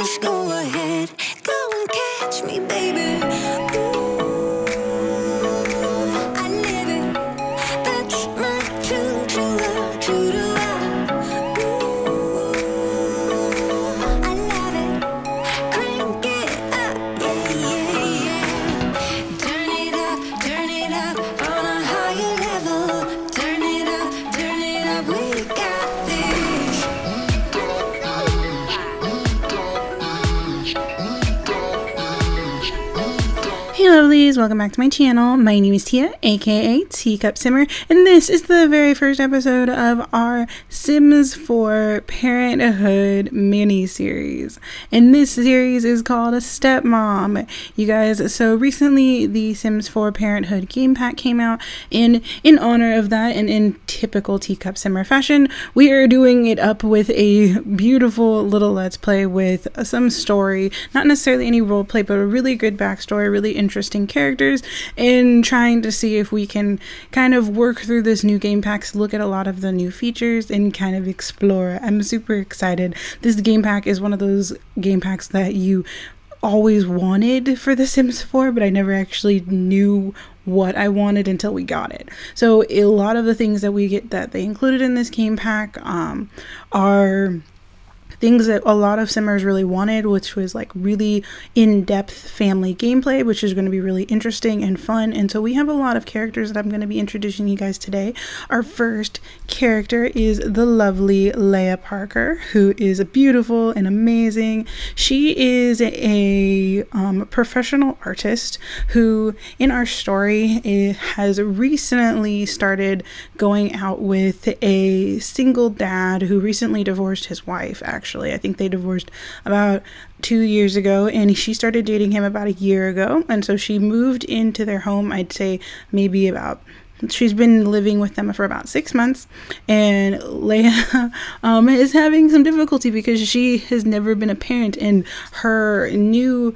just go ahead, go and catch me, baby. Ooh, I live it. That's my true love, true to love. Ooh, I love it. Crank it up, yeah, yeah, yeah. Turn it up on a higher level. Turn it up, we got this. Hey lovelies, welcome back to my channel. My name is Tia, aka Teacup Simmer, and this is the very first episode of our Sims 4 Parenthood mini-series. And this series is called a Stepmom. You guys, so recently the Sims 4 Parenthood Game Pack came out, and in honor of that, and in typical Teacup Simmer fashion, we are doing it up with a beautiful little let's play with some story, not necessarily any role play, but a really good backstory, really interesting characters, and trying to see if we can kind of work through this new game packs, look at a lot of the new features, and kind of explore. I'm super excited. This game pack is one of those game packs that you always wanted for The Sims 4, but I never actually knew what I wanted until we got it. So a lot of the things that we get that they included in this game pack are things that a lot of simmers really wanted, which was like really in-depth family gameplay, which is going to be really interesting and fun. And so we have a lot of characters that I'm going to be introducing you guys today. Our first character is the lovely Leah Parker, who is beautiful and amazing. She is a professional artist who, in our story, has recently started going out with a single dad who recently divorced his wife, actually. I think they divorced about 2 years ago, and she started dating him about a year ago. And so she moved into their home, I'd say maybe she's been living with them for about 6 months, and Leah is having some difficulty because she has never been a parent, and her new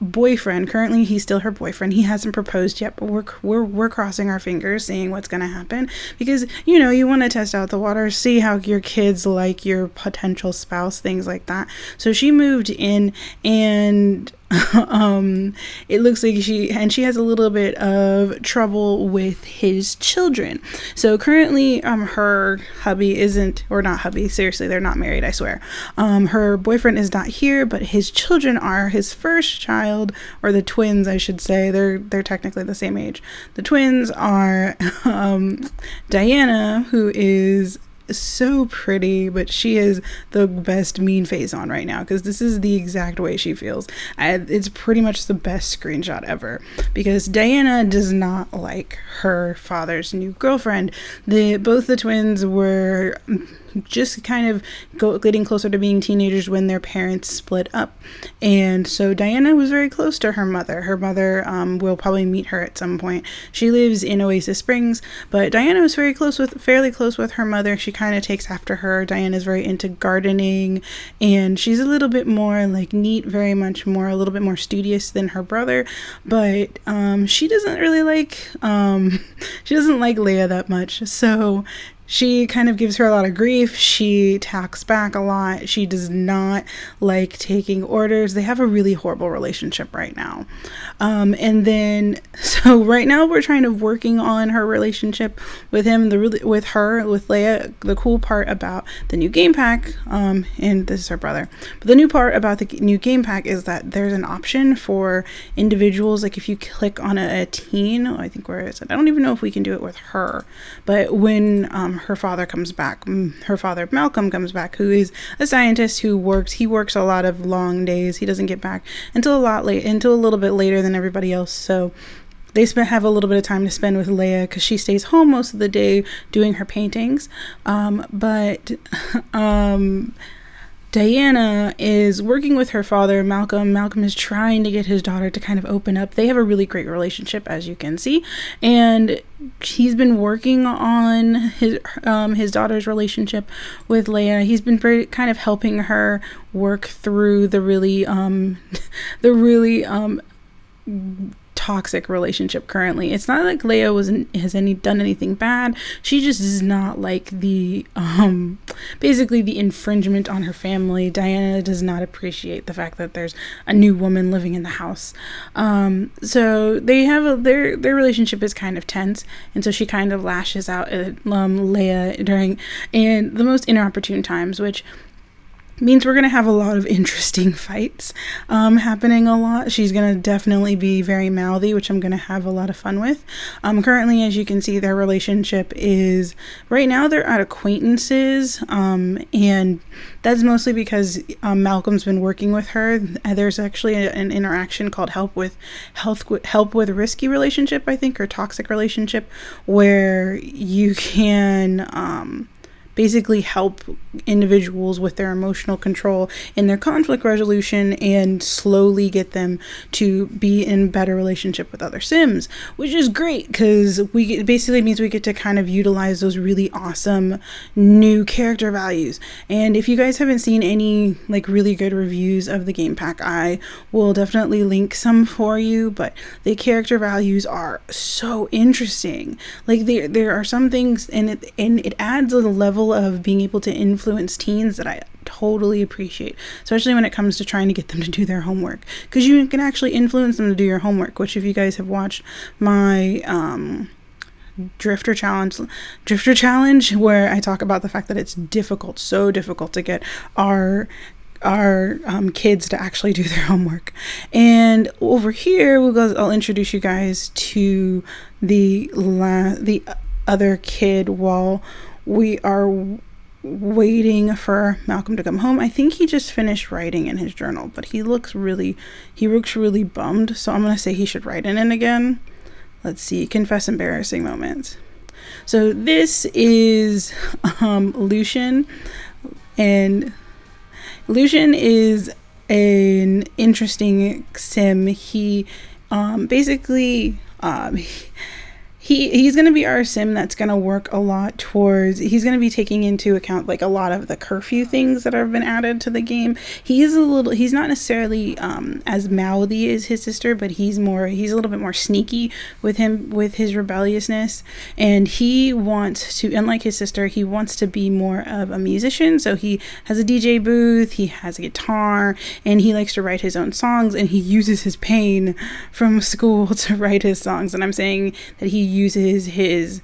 boyfriend, currently he's still her boyfriend, he hasn't proposed yet, but we're crossing our fingers, seeing what's going to happen, because you want to test out the waters, see how your kids like your potential spouse, things like that. So she moved in, and it looks like she has a little bit of trouble with his children. So currently her hubby isn't, or not hubby, seriously, they're not married, I swear. Her boyfriend is not here, but his children are. His first child, or the twins I should say, they're technically the same age. The twins are Diana, who is so pretty, but she has the best mean face on right now, because this is the exact way she feels. It's pretty much the best screenshot ever, because Diana does not like her father's new girlfriend. Both the twins were just kind of getting closer to being teenagers when their parents split up, and so Diana was very close to her mother. Her mother will probably meet her at some point. She lives in Oasis Springs, but Diana was fairly close with her mother. She kind of takes after her. Diana's very into gardening, and she's a little bit more like neat, a little bit more studious than her brother, but she doesn't really like Leah that much, so she kind of gives her a lot of grief. She talks back a lot. She does not like taking orders. They have a really horrible relationship right now. And then, so right now we're working on her relationship with him, with Leah. The cool part about the new game pack, and this is her brother, but the new part about the new game pack is that there's an option for individuals. Like if you click on a teen, I think, where is it? I don't even know if we can do it with her, but when her father comes back, her father Malcolm comes back, who is a scientist who works a lot of long days. He doesn't get back until a little bit later than everybody else, so they have a little bit of time to spend with Leah, because she stays home most of the day doing her paintings, but Diana is working with her father, Malcolm. Malcolm is trying to get his daughter to kind of open up. They have a really great relationship, as you can see, and he's been working on his daughter's relationship with Leah. He's been very kind of helping her work through the really toxic relationship currently. It's not like Leah has done anything bad. She just does not like the basically the infringement on her family. Diana does not appreciate the fact that there's a new woman living in the house. So they have their relationship is kind of tense, and so she kind of lashes out at Leah during and the most inopportune times, which means we're going to have a lot of interesting fights happening a lot. She's going to definitely be very mouthy, which I'm going to have a lot of fun with. Currently, as you can see, their relationship is, right now they're at acquaintances, and that's mostly because Malcolm's been working with her. There's actually an interaction called help with risky relationship, I think, or toxic relationship, where you can basically help individuals with their emotional control and their conflict resolution and slowly get them to be in better relationship with other Sims, which is great because it basically means we get to kind of utilize those really awesome new character values. And if you guys haven't seen any like really good reviews of the game pack, I will definitely link some for you, but the character values are so interesting. Like there are some things and it adds a level of being able to influence teens that I totally appreciate, especially when it comes to trying to get them to do their homework, because you can actually influence them to do your homework, which if you guys have watched my drifter challenge where I talk about the fact that it's so difficult to get our kids to actually do their homework. And over here I'll introduce you guys to the other kid while we are waiting for Malcolm to come home. I think he just finished writing in his journal, but he looks really bummed, so I'm gonna say he should write in it again. Let's see, confess embarrassing moments. So this is Lucian, and Lucian is an interesting sim. He basically He's going to be our sim that's going to work a lot towards, he's going to be taking into account like a lot of the curfew things that have been added to the game. He's not necessarily as mouthy as his sister, but he's a little bit more sneaky with his rebelliousness. And he wants to, unlike his sister, he wants to be more of a musician. So he has a DJ booth, he has a guitar, and he likes to write his own songs, and he uses his pain from school to write his songs. And I'm saying that he uses his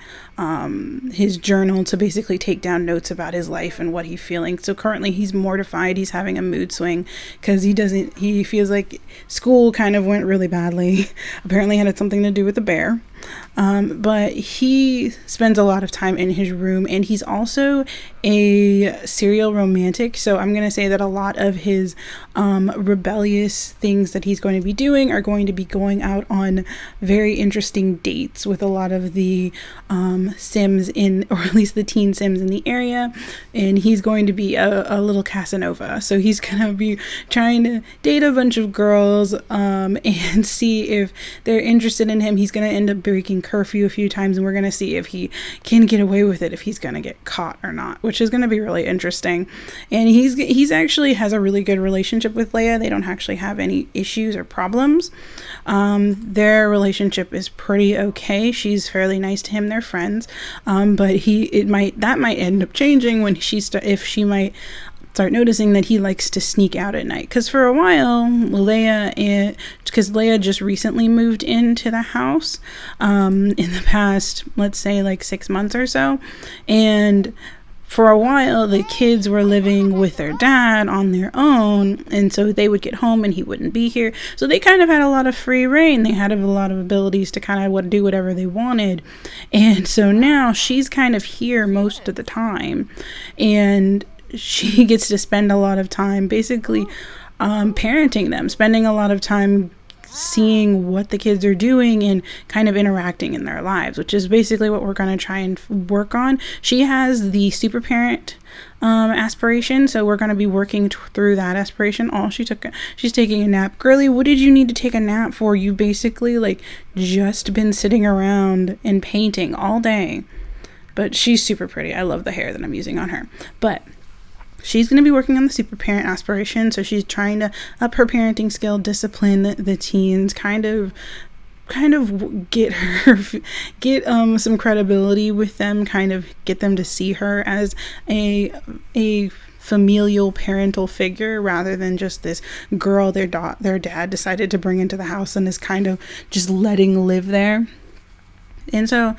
journal to basically take down notes about his life and what he's feeling. So currently he's mortified. He's having a mood swing because he feels like school kind of went really badly. Apparently had something to do with the bear. But he spends a lot of time in his room, and he's also a serial romantic. So I'm going to say that a lot of his rebellious things that he's going to be doing are going to be going out on very interesting dates with a lot of the Sims or at least the teen Sims in the area. And he's going to be a little Casanova. So he's going to be trying to date a bunch of girls and see if they're interested in him. He's going to end up breaking curfew a few times, and we're going to see if he can get away with it, if he's going to get caught or not, which is going to be really interesting. And he's actually has a really good relationship with Leah. They don't actually have any issues or problems. Their relationship is pretty okay. She's fairly nice to him. They're friends. But that might end up changing when if she might start noticing that he likes to sneak out at night. Because for a while, Leah just recently moved into the house in the past, let's say like 6 months or so. And for a while, the kids were living with their dad on their own, and so they would get home and he wouldn't be here. So they kind of had a lot of free reign. They had a lot of abilities to kind of do whatever they wanted. And so now she's kind of here most of the time, and she gets to spend a lot of time basically parenting them, spending a lot of time seeing what the kids are doing and kind of interacting in their lives, which is basically what we're going to try and work on. She has the super parent aspiration, so we're going to be working through that aspiration. She's taking a nap. Girly, what did you need to take a nap for? You basically like just been sitting around and painting all day. But she's super pretty. I love the hair that I'm using on her. But she's going to be working on the super parent aspiration, so she's trying to up her parenting skill, discipline the teens, kind of kind of get some credibility with them, kind of get them to see her as a familial parental figure rather than just this girl their dad decided to bring into the house and is kind of just letting live there. And so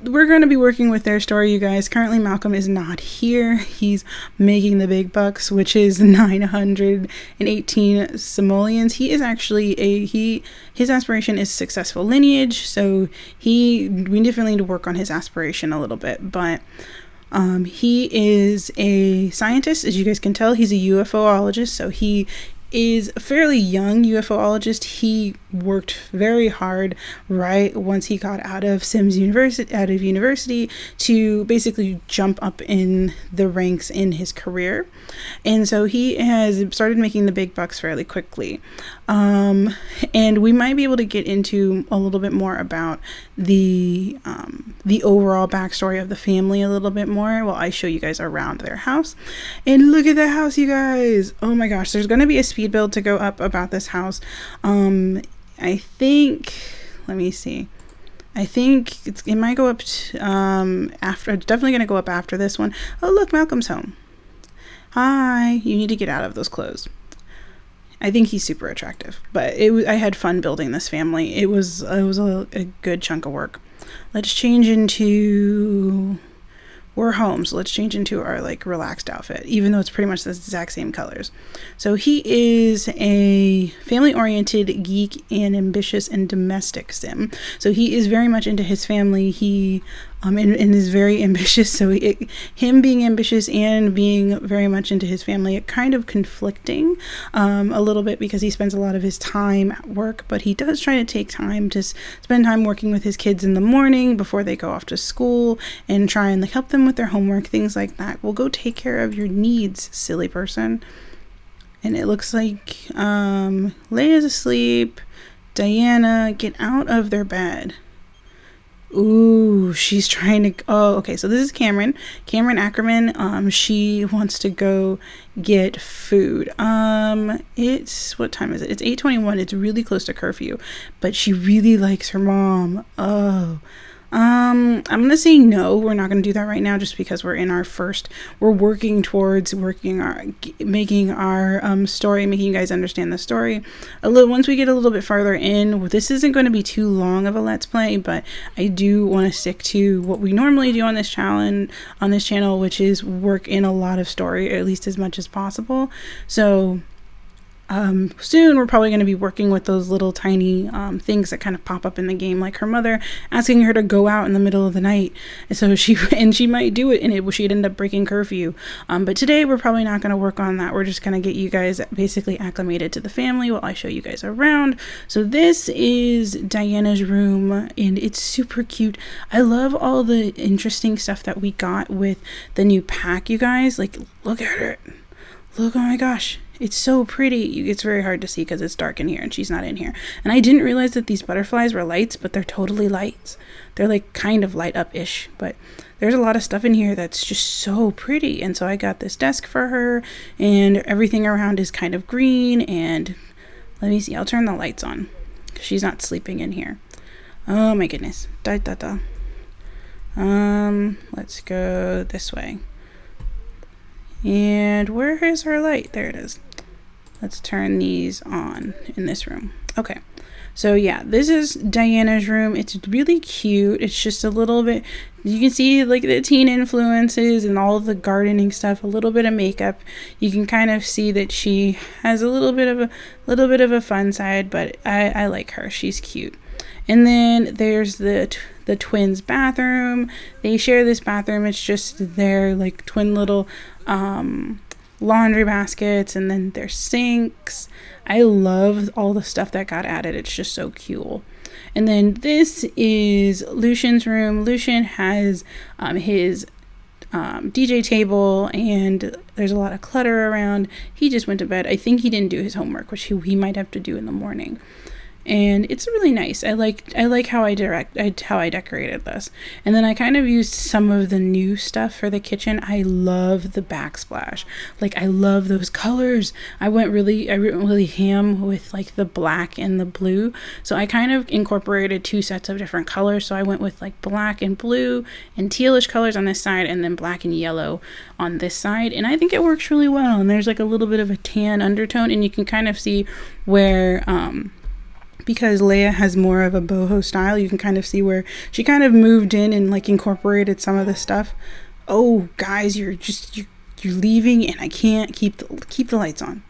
we're going to be working with their story, you guys. Currently, Malcolm is not here. He's making the big bucks, which is 918 simoleons. He is actually his aspiration is successful lineage. So we definitely need to work on his aspiration a little bit. But he is a scientist, as you guys can tell. He's a UFOologist. So he is a fairly young UFOologist. He worked very hard right once he got out of university to basically jump up in the ranks in his career. And so he has started making the big bucks fairly quickly. And we might be able to get into a little bit more about the overall backstory of the family a little bit more while I show you guys around their house. And look at the house, you guys. Oh my gosh, there's going to be a speed build to go up about this house. I think, let me see. I think it might go up after. It's definitely going to go up after this one. Oh, look, Malcolm's home. Hi, you need to get out of those clothes. I think he's super attractive, but I had fun building this family. It was a good chunk of work. Let's change into, we're home, so let's change into our like relaxed outfit, even though it's pretty much the exact same colors. So he is a family-oriented geek and ambitious and domestic sim. So he is very much into his family. He and is very ambitious. So him being ambitious and being very much into his family, it kind of conflicting a little bit because he spends a lot of his time at work, but he does try to take time to spend time working with his kids in the morning before they go off to school and try and like help them with their homework, things like that. Well, go take care of your needs, silly person. And it looks like Leah's asleep. Diana, get out of their bed. Ooh, she's trying to. Oh, okay. So this is Cameron Ackerman. She wants to go get food. It's, what time is it? It's 8:21. It's really close to curfew, but she really likes her mom. Oh. I'm gonna say no, we're not gonna do that right now just because we're working towards making our story, making you guys understand the story a little. Once we get a little bit farther in, this isn't going to be too long of a let's play, but I do want to stick to what we normally do on this channel, which is work in a lot of story, or at least as much as possible. So soon we're probably going to be working with those little tiny things that kind of pop up in the game, like her mother asking her to go out in the middle of the night, and so she might do it, and she'd end up breaking curfew. But today we're probably not going to work on that. We're just going to get you guys basically acclimated to the family while I show you guys around. So this is Diana's room, and it's super cute. I love all the interesting stuff that we got with the new pack, you guys. Like, look at her. Look, oh my gosh. It's so pretty. It's very hard to see because it's dark in here and she's not in here. And I didn't realize that these butterflies were lights, but they're totally lights. They're like kind of light up-ish, but there's a lot of stuff in here that's just so pretty. And so I got this desk for her, and everything around is kind of green. And let me see, I'll turn the lights on. She's not sleeping in here. Oh my goodness. Let's go this way. And where is her light? There it is. Let's turn these on in this room. Okay. So yeah, this is Diana's room. It's really cute. It's just a little bit, you can see like the teen influences and all of the gardening stuff, a little bit of makeup. You can kind of see that she has a little bit of a fun side, but I like her. She's cute. And then there's the twins' bathroom. They share this bathroom. It's just their like twin little laundry baskets, and then their sinks. I love all the stuff that got added. It's just so cool. And then this is Lucian's room. Lucian has his DJ table, and there's a lot of clutter around. He just went to bed. I think he didn't do his homework, which he might have to do in the morning. and it's really nice. I like how I decorated this. And then I kind of used some of the new stuff for the kitchen. I love the backsplash. Like, I love those colors. I went really ham with like the black and the blue. So I kind of incorporated 2 sets of different colors. So I went with like black and blue and tealish colors on this side, and then black and yellow on this side. And I think it works really well. And there's like a little bit of a tan undertone, and you can kind of see where because Leah has more of a boho style, you can kind of see where she kind of moved in and like incorporated some of the stuff. Oh, guys, you're leaving, and I can't keep the lights on.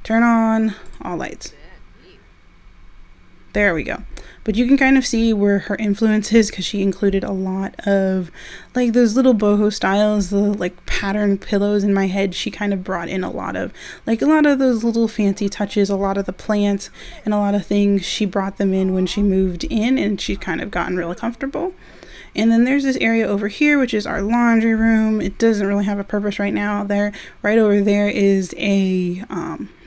Turn on all lights. There we go. But you can kind of see where her influence is, because she included a lot of like those little boho styles, the like pattern pillows in my head. She kind of brought in a lot of those little fancy touches, a lot of the plants and a lot of things. She brought them in when she moved in, and she kind of gotten really comfortable. And then there's this area over here, which is our laundry room. It doesn't really have a purpose right now. Right over there is a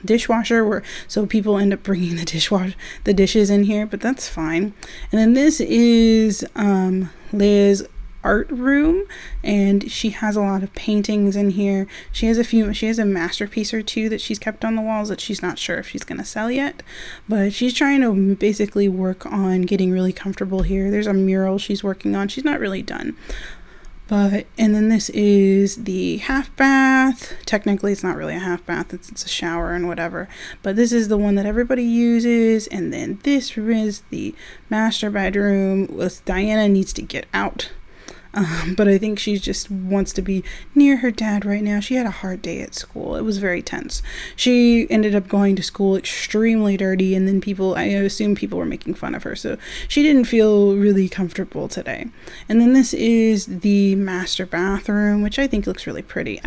dishwasher, so people end up bringing the dishes in here, but that's fine. And then this is Leah's art room, and she has a lot of paintings in here. She has a masterpiece or 2 that she's kept on the walls that she's not sure if she's going to sell yet, but she's trying to basically work on getting really comfortable here. There's a mural she's working on. She's not really done. And then this is the half bath. Technically, it's not really a half bath. It's a shower and whatever. But this is the one that everybody uses. And then this is the master bedroom. Diana needs to get out. But I think she just wants to be near her dad right now. She had a hard day at school. It was very tense. She ended up going to school extremely dirty, and then I assume people were making fun of her, so she didn't feel really comfortable today. And then this is the master bathroom, which I think looks really pretty.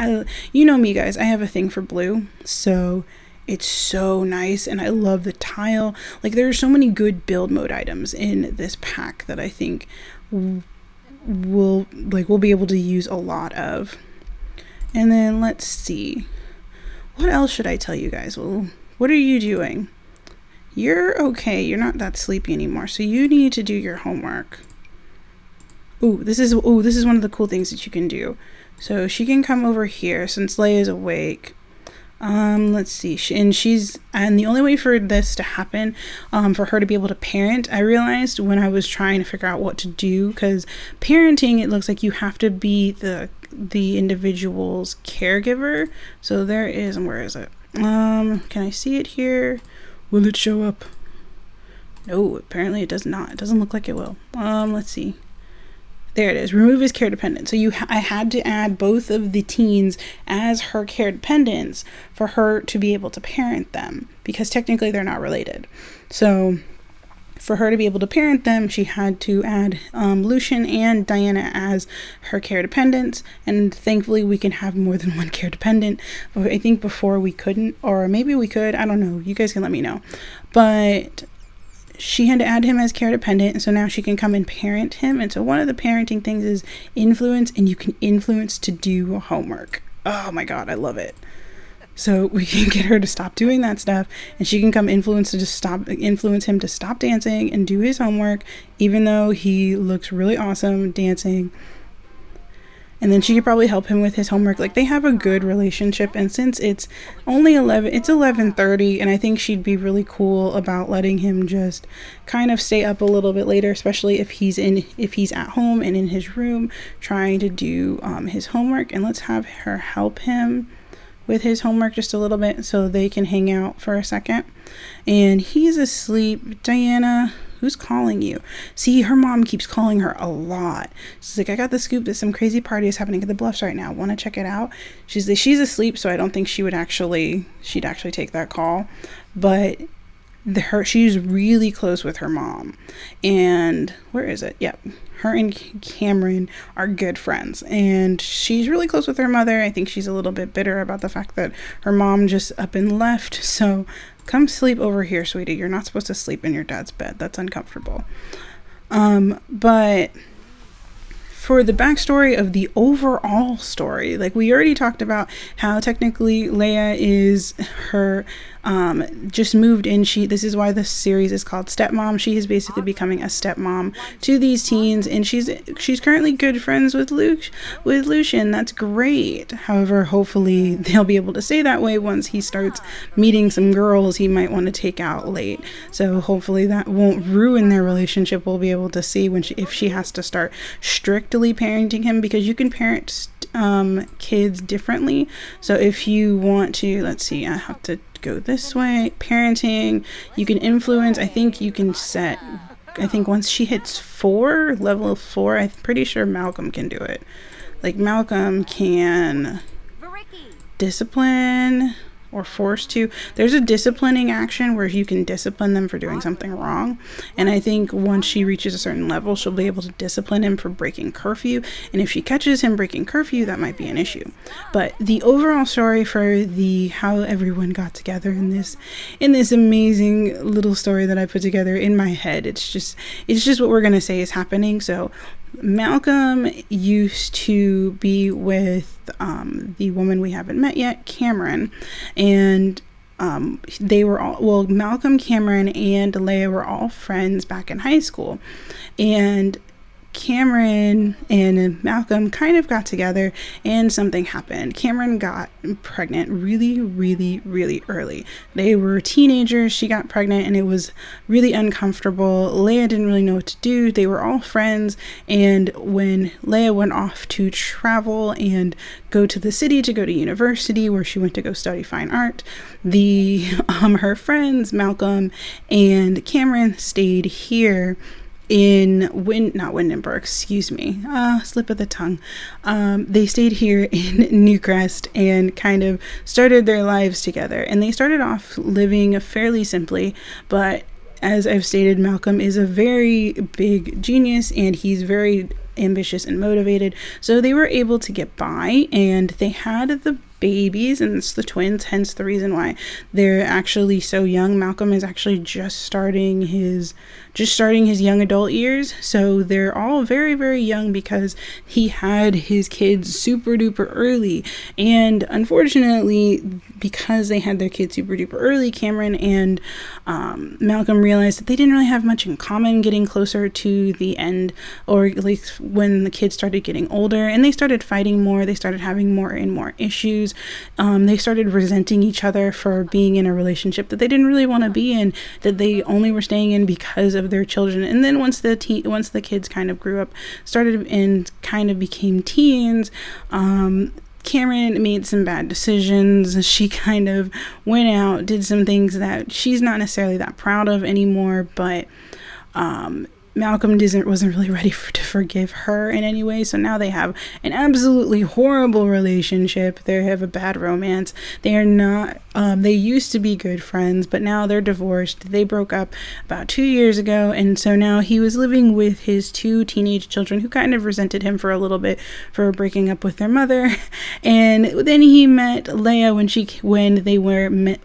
You know me, guys, I have a thing for blue, so it's so nice, and I love the tile. Like, there are so many good build mode items in this pack that I think we'll be able to use a lot of. And then let's see, what else should I tell you guys? Well, what are you doing? You're okay. You're not that sleepy anymore, so you need to do your homework. This is one of the cool things that you can do. So she can come over here since Leia is awake. Let's see. And the only way for this to happen, for her to be able to parent, I realized when I was trying to figure out what to do, because parenting, it looks like you have to be the individual's caregiver. So there is, and where is it? Can I see it here? Will it show up? No, apparently it does not. It doesn't look like it will. Let's see. There it is. Remove his care dependent. So I had to add both of the teens as her care dependents for her to be able to parent them, because technically they're not related. So for her to be able to parent them, she had to add Lucian and Diana as her care dependents. And thankfully we can have more than one care dependent. But I think before we couldn't, or maybe we could. I don't know. You guys can let me know. But she had to add him as care dependent, and so now she can come and parent him. And so one of the parenting things is influence, and you can influence to do homework. Oh my god, I love it. So we can get her to stop doing that stuff, and she can come influence him to stop dancing and do his homework, even though he looks really awesome dancing. And then she could probably help him with his homework. Like, they have a good relationship, and since it's only 11:30, and I think she'd be really cool about letting him just kind of stay up a little bit later, especially if he's at home and in his room trying to do his homework. And let's have her help him with his homework just a little bit so they can hang out for a second. And he's asleep. Diana, who's calling you? See, her mom keeps calling her a lot. She's like, I got the scoop that some crazy party is happening at the Bluffs right now. Want to check it out? She's asleep, so I don't think she'd actually take that call. But she's really close with her mom. And where is it? Yep. Her and Cameron are good friends, and she's really close with her mother. I think she's a little bit bitter about the fact that her mom just up and left. So come sleep over here, sweetie. You're not supposed to sleep in your dad's bed. That's uncomfortable. But for the backstory of the overall story, like, we already talked about how technically Leia is her just moved in. This is why this series is called Stepmom. She is basically becoming a stepmom to these teens, and she's currently good friends with Lucian. That's great. However, hopefully they'll be able to stay that way once he starts meeting some girls he might want to take out late. So hopefully that won't ruin their relationship. We'll be able to see if she has to start strictly parenting him, because you can parent kids differently. So if you want to, let's see, I have to go this way. Parenting, you can influence. I think you can set, I think once she hits level 4, I'm pretty sure Malcolm can do it. Like Malcolm can discipline or force to. There's a disciplining action where you can discipline them for doing something wrong. And I think once she reaches a certain level, she'll be able to discipline him for breaking curfew. And if she catches him breaking curfew, that might be an issue. But the overall story for how everyone got together in this amazing little story that I put together in my head, it's just what we're going to say is happening. So Malcolm used to be with the woman we haven't met yet, Cameron, and they were all, Malcolm, Cameron, and Leah were all friends back in high school, and Cameron and Malcolm kind of got together and something happened. Cameron got pregnant really, really, really early. They were teenagers. She got pregnant and it was really uncomfortable. Leah didn't really know what to do. They were all friends. And when Leah went off to travel and go to the city to go to university where she went to go study fine art, her friends, Malcolm and Cameron, stayed here in Windenburg, slip of the tongue. They stayed here in Newcrest and kind of started their lives together. And they started off living fairly simply, but as I've stated, Malcolm is a very big genius and he's very ambitious and motivated. So they were able to get by, and they had the babies, and it's the twins, hence the reason why they're actually so young. Malcolm is actually just starting his young adult years, so they're all very, very young because he had his kids super duper early. And unfortunately, because they had their kids super duper early, Cameron and Malcolm realized that they didn't really have much in common getting closer to the end, or at least when the kids started getting older, and they started fighting more. They started having more and more issues. They started resenting each other for being in a relationship that they didn't really want to be in, that they only were staying in because of their children. And then once the kids kind of grew up, started and kind of became teens, Cameron made some bad decisions. She kind of went out, did some things that she's not necessarily that proud of anymore, but Malcolm wasn't really ready to forgive her in any way. So now they have an absolutely horrible relationship. They have a bad romance. They are not, they used to be good friends, but now they're divorced. They broke up about 2 years ago. And so now he was living with his 2 teenage children who kind of resented him for a little bit for breaking up with their mother. And then he met Leah when they were met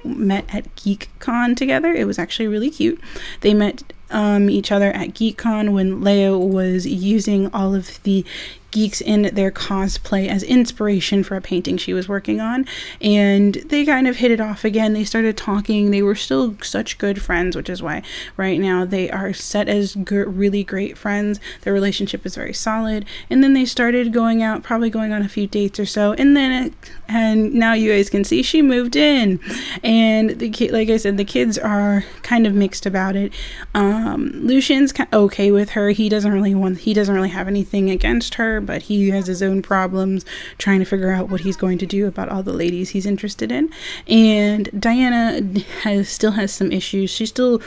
at GeekCon together. It was actually really cute. They met each other at GeekCon when Leah was using all of the geeks in their cosplay as inspiration for a painting she was working on, and they kind of hit it off again. They started talking. They were still such good friends, which is why right now they are set as really great friends. Their relationship is very solid. And then they started going out, probably going on a few dates or so, and now you guys can see she moved in, and like I said, the kids are kind of mixed about it. Lucian's okay with her. He doesn't really have anything against her, but he has his own problems trying to figure out what he's going to do about all the ladies he's interested in. And Diana still has some issues. She's still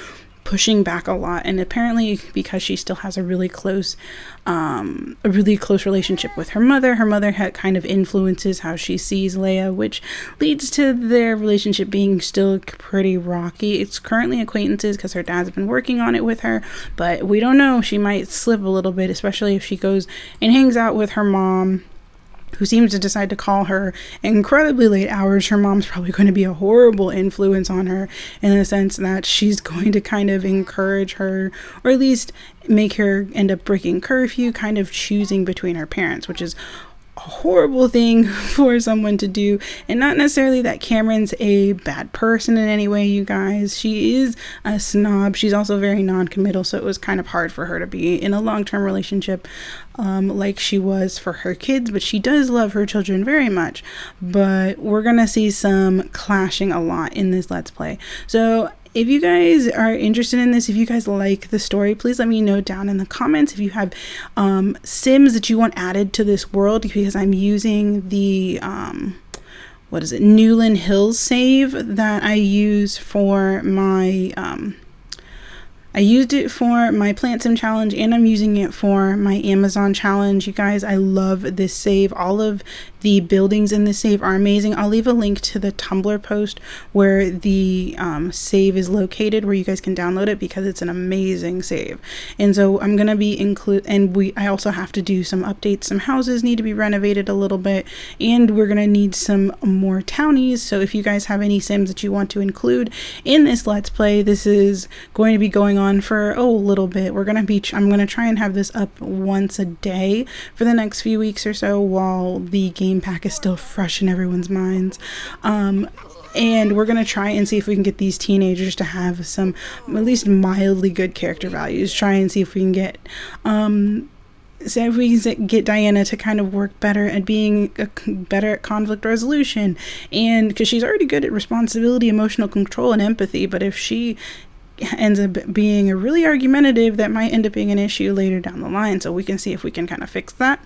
pushing back a lot, and apparently because she still has a really close relationship with her mother kind of influences how she sees Leah, which leads to their relationship being still pretty rocky. It's currently acquaintances because her dad's been working on it with her, but we don't know, she might slip a little bit, especially if she goes and hangs out with her mom, who seems to decide to call her incredibly late hours. Her mom's probably going to be a horrible influence on her in the sense that she's going to kind of encourage her, or at least make her end up breaking curfew, kind of choosing between her parents, which is horrible thing for someone to do, and not necessarily that Cameron's a bad person in any way, you guys. She is a snob. She's also very non-committal, so it was kind of hard for her to be in a long-term relationship like she was for her kids, but she does love her children very much. But we're gonna see some clashing a lot in this Let's Play. So if you guys are interested in this, if you guys like the story, please let me know down in the comments if you have Sims that you want added to this world, because I'm using the Newland Hills save that I use for my I used it for my Plant Sim challenge, and I'm using it for my Amazon challenge. You guys, I love this save. All of the buildings in this save are amazing. I'll leave a link to the Tumblr post where the save is located, where you guys can download it, because it's an amazing save. And so I'm gonna be I also have to do some updates. Some houses need to be renovated a little bit, and we're gonna need some more townies. So if you guys have any Sims that you want to include in this Let's Play, this is going to be going on for a little bit. I'm gonna try and have this up once a day for the next few weeks or so, while the game pack is still fresh in everyone's minds. And we're gonna try and see if we can get these teenagers to have some at least mildly good character values. Try and see if we can get get Diana to kind of work better at being better at conflict resolution, and because she's already good at responsibility, emotional control, and empathy. But if she ends up being really argumentative, that might end up being an issue later down the line. So we can see if we can kind of fix that.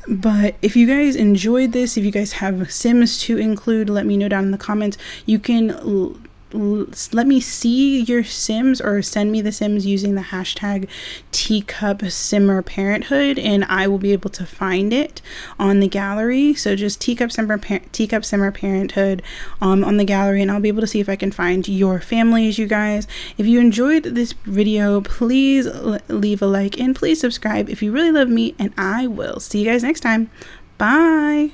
But if you guys enjoyed this, if you guys have Sims to include, let me know down in the comments. You can let me see your Sims, or send me the Sims using the hashtag Teacup Simmer Parenthood, and I will be able to find it on the gallery. So just Teacup Simmer Parenthood on the gallery, and I'll be able to see if I can find your families, you guys. If you enjoyed this video, please leave a like, and please subscribe if you really love me, and I will see you guys next time. Bye.